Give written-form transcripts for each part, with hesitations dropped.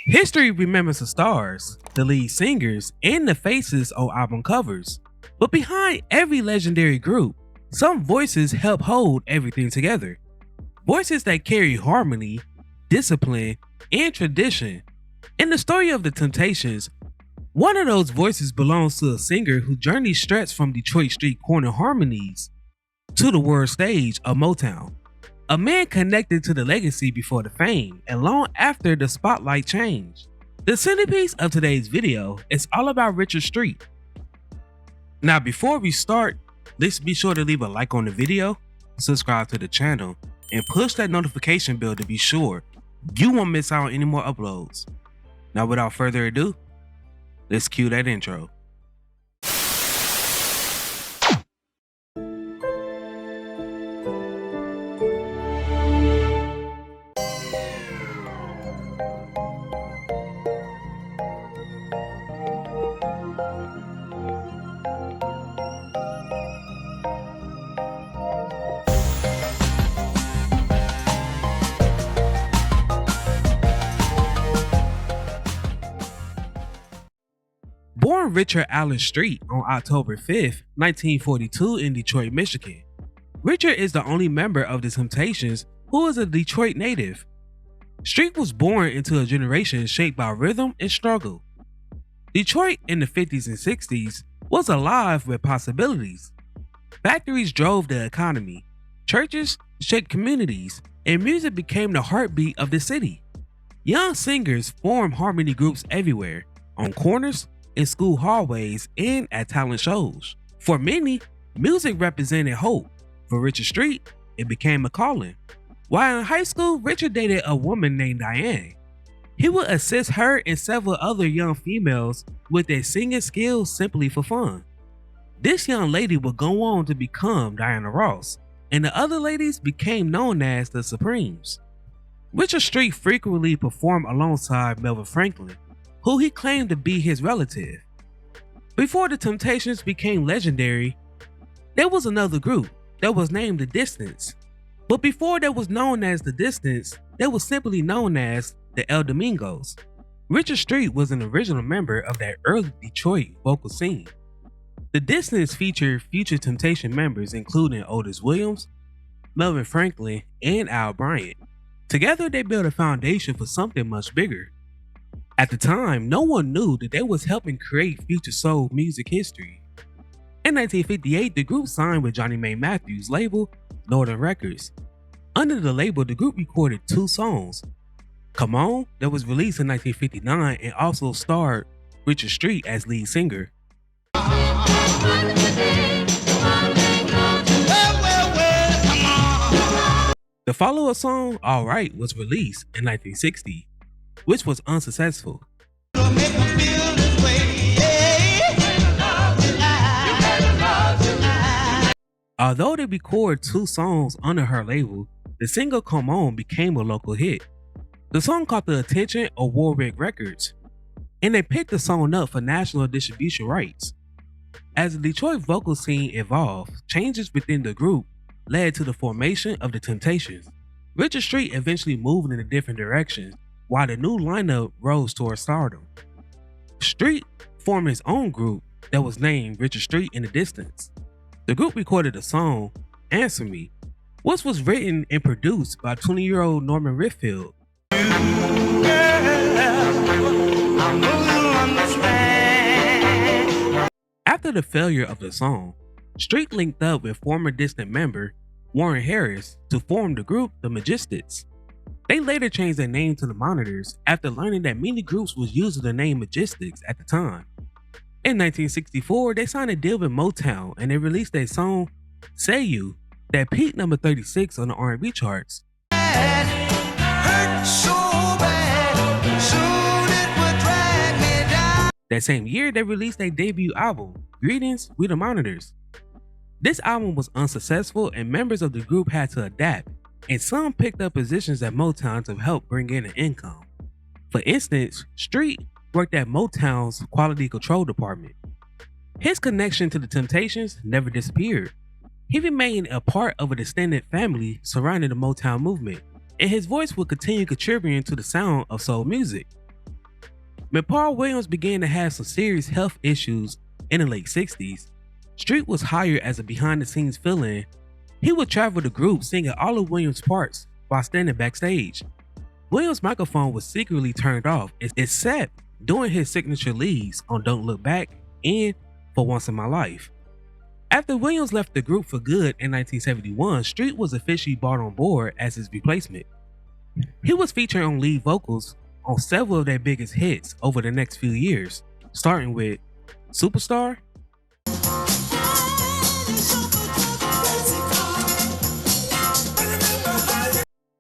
History remembers the stars, the lead singers, and the faces on album covers. But behind every legendary group, some voices help hold everything together. Voices that carry harmony, discipline, and tradition. In the story of the Temptations, one of those voices belongs to a singer whose journey stretched from Detroit street corner harmonies to the world stage of Motown. A man connected to the legacy before the fame and long after the spotlight changed. The centerpiece of today's video is all about Richard Street. Now before we start, let's be sure to leave a like on the video, subscribe to the channel, and push that notification bell to be sure you won't miss out on any more uploads. Now without further ado, let's cue that intro. Born Richard Allen Street on October 5th, 1942 in Detroit, Michigan. Richard is the only member of the Temptations who is a Detroit native. Street was born into a generation shaped by rhythm and struggle. Detroit in the 50s and 60s was alive with possibilities. Factories drove the economy, churches shaped communities, and music became the heartbeat of the city. Young singers formed harmony groups everywhere, on corners, in school hallways, and at talent shows. For many, music represented hope. For Richard Street, it became a calling. While in high school, Richard dated a woman named Diane. He would assist her and several other young females with their singing skills simply for fun. This young lady would go on to become Diana Ross, and the other ladies became known as the Supremes. Richard Street frequently performed alongside Melvin Franklin, who he claimed to be his relative. Before the Temptations became legendary, there was another group that was named The Distance. But before that was known as The Distance, they was simply known as the El Domingos. Richard Street was an original member of that early Detroit vocal scene. The Distance featured future Temptation members including Otis Williams, Melvin Franklin, and Al Bryant. Together they built a foundation for something much bigger. At the time, no one knew that they was helping create future soul music history. In 1958, the group signed with Johnny May Matthews' label, Northern Records. Under the label, the group recorded 2 songs. Come On, that was released in 1959 and also starred Richard Street as lead singer. The follow-up song, Alright, was released in 1960. Which was unsuccessful. Although they recorded 2 songs under her label, the single Come On became a local hit. The song caught the attention of Warwick Records, and they picked the song up for national distribution rights. As the Detroit vocal scene evolved, changes within the group led to the formation of the Temptations. Richard Street eventually moved in a different direction, while the new lineup rose towards stardom. Street formed his own group that was named Richard Street in the Distance. The group recorded a song, Answer Me, which was written and produced by 20-year-old Norman Whitfield. After the failure of the song, Street linked up with former Distant member Warren Harris to form the group The Majestics. They later changed their name to the Monitors after learning that many groups was using the name Majestics at the time. In 1964, they signed a deal with Motown and they released their song, Say You, that peaked number 36 on the R&B charts. That same year, they released their debut album, Greetings, We the Monitors. This album was unsuccessful and members of the group had to adapt, and some picked up positions at Motown to help bring in an income. For instance, Street worked at Motown's quality control department. His connection to the Temptations never disappeared. He remained a part of an extended family surrounding the Motown movement, and his voice would continue contributing to the sound of soul music. When Paul Williams began to have some serious health issues in the late 60s, Street was hired as a behind-the-scenes fill-in. He would travel the group singing all of Williams' parts while standing backstage. Williams' microphone was secretly turned off except during his signature leads on Don't Look Back and For Once in My Life. After Williams left the group for good in 1971, Street was officially brought on board as his replacement. He was featured on lead vocals on several of their biggest hits over the next few years, starting with Superstar,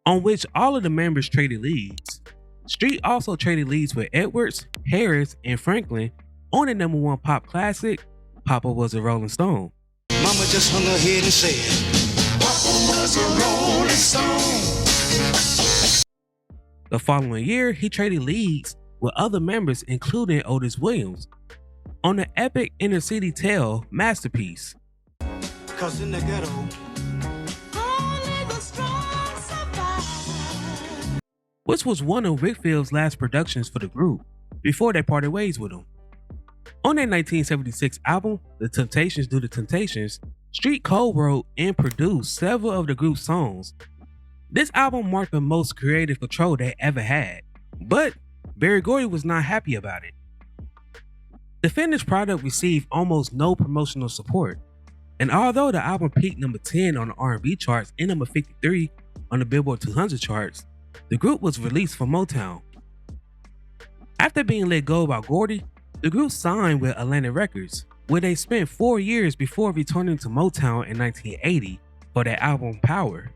on which all of the members traded leads. Street also traded leads with Edwards, Harris, and Franklin on the #1 pop classic, Papa Was a Rolling Stone. Mama just hung her head and said, Papa was a rolling stone. The following year, he traded leads with other members including Otis Williams on the epic Inner City Tale masterpiece. Cause in the ghetto, only the strong survive. Which was one of Whitfield's last productions for the group before they parted ways with him. On their 1976 album, The Temptations Do the Temptations, Street co-wrote and produced several of the group's songs. This album marked the most creative control they ever had, but Berry Gordy was not happy about it. The finished product received almost no promotional support, and although the album peaked number 10 on the R&B charts and number 53 on the Billboard 200 charts, the group was released from MOTOWN. After being let go by Gordy, the group signed with Atlantic Records, where they spent 4 years before returning to MOTOWN in 1980 for their album Power.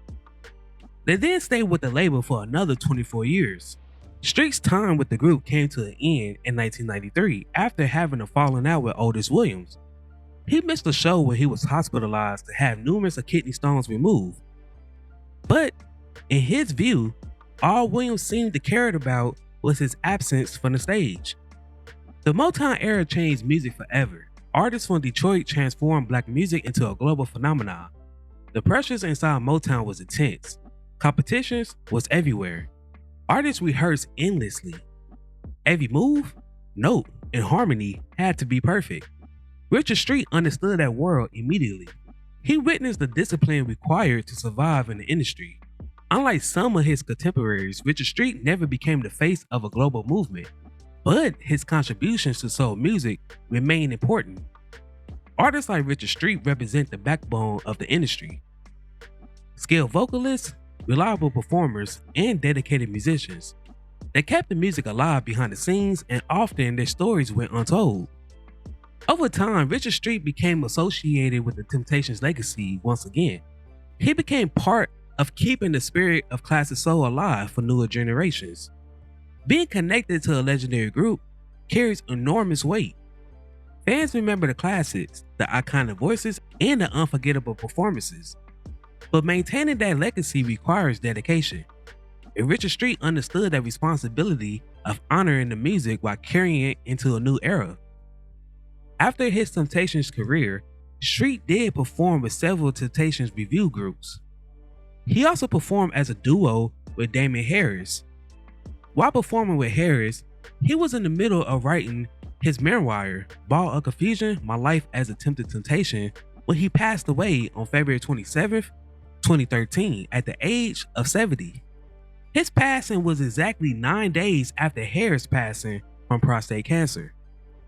They then stayed with the label for another 24 years. Street's time with the group came to an end in 1993 after having a falling out with Otis Williams. He missed a show when he was hospitalized to have numerous kidney stones removed. But in his view, all Williams seemed to care about was his absence from the stage. The Motown era changed music forever. Artists from Detroit transformed black music into a global phenomenon. The pressures inside Motown was intense. Competitions was everywhere. Artists rehearsed endlessly. Every move, note, and harmony had to be perfect. Richard Street understood that world immediately. He witnessed the discipline required to survive in the industry. Unlike some of his contemporaries, Richard Street never became the face of a global movement, but his contributions to soul music remain important. Artists like Richard Street represent the backbone of the industry. Skilled vocalists, reliable performers, and dedicated musicians. They kept the music alive behind the scenes, and often their stories went untold. Over time, Richard Street became associated with the Temptations' legacy once again. He became part of keeping the spirit of classic soul alive for newer generations. Being connected to a legendary group carries enormous weight. Fans remember the classics, the iconic voices, and the unforgettable performances. But maintaining that legacy requires dedication, and Richard Street understood that responsibility of honoring the music while carrying it into a new era. After his Temptations career, Street did perform with several Temptations review groups. He also performed as a duo with Damien Harris. While performing with Harris, he was in the middle of writing his memoir, Ball of Confusion: My Life as a Tempted Temptation, when he passed away on February 27th, 2013 at the age of 70. His passing was exactly 9 days after Harris' passing from prostate cancer.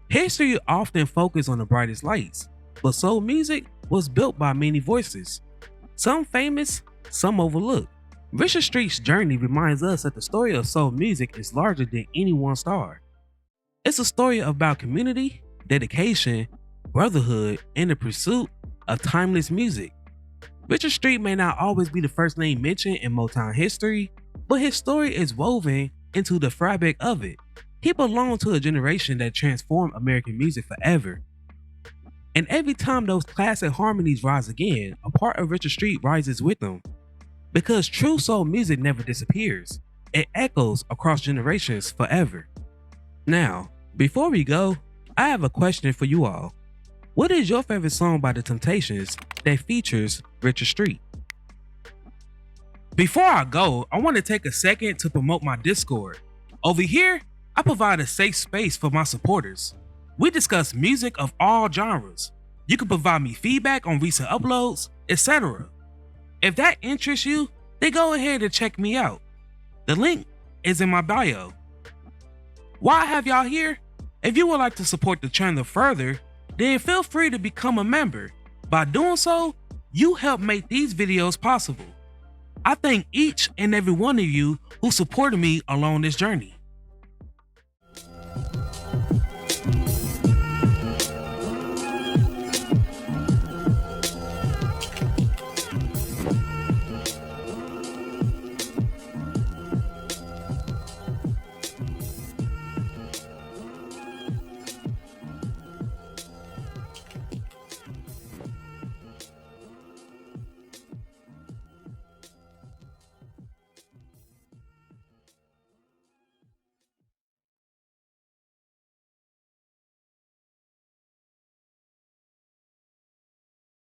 History often focused on the brightest lights, but soul music was built by many voices, some famous, some overlooked. Richard Street's journey reminds us that the story of soul music is larger than any one star. It's a story about community, dedication, brotherhood, and the pursuit of timeless music. Richard Street may not always be the first name mentioned in Motown history, but his story is woven into the fabric of it. He belonged to a generation that transformed American music forever. And every time those classic harmonies rise again, a part of Richard Street rises with them. Because true soul music never disappears. It echoes across generations forever. Now, before we go, I have a question for you all. What is your favorite song by the Temptations that features Richard Street? Before I go, I want to take a second to promote my Discord. Over here, I provide a safe space for my supporters. We discuss music of all genres. You can provide me feedback on recent uploads, etc. If that interests you, then go ahead and check me out. The link is in my bio. While I have y'all here, if you would like to support the channel further, then feel free to become a member. By doing so, you help make these videos possible. I thank each and every one of you who supported me along this journey.